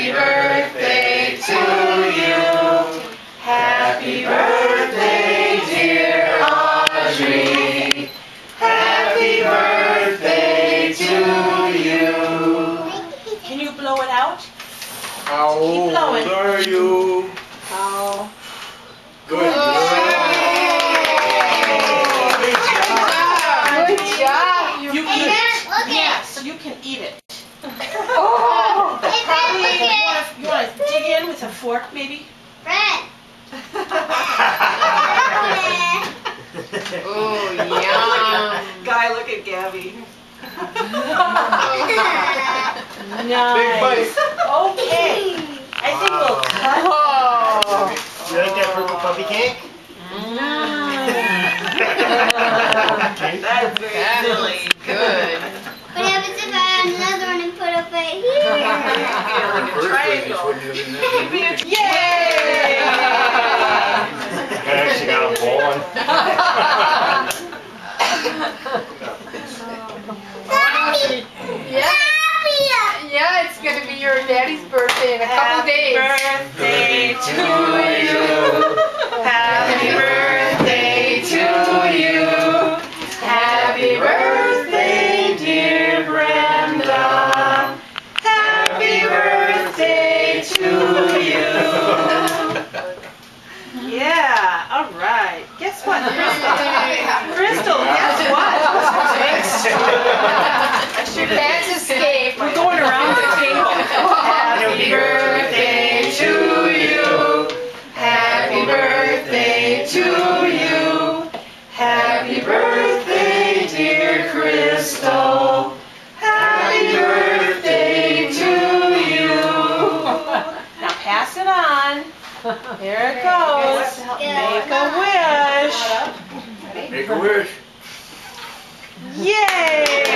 Happy birthday to you. Happy birthday, dear Audrey. Happy birthday to you. Can you blow it out? How old are you? Oh. Good job. Good job. You can, Yes, you can eat it. Oh. Probably you want to dig in with a fork, maybe? Fred. Oh, yum. Guy, look at Gabby. Big Nice. bite. Okay. I think we'll cut. Oh. You like that purple puppy cake? That's very That silly. was good. What happens if I add another one and put it right here? Like a triangle. Yay! I actually got him bowling. Yeah. Yeah, it's going to be your daddy's birthday in a couple days. Happy birthday to you. Happy birthday to you. Happy birthday, dear Brenda. Happy birthday to you. Yeah, all right. Guess what, Crystal? Crystal, guess what? That's escape. We're going around the table. Happy birthday to you. Happy birthday to you. Happy birthday, dear Crystal. Happy birthday to you. Now pass it on. Here it goes. Make a wish. Make a wish. Yay!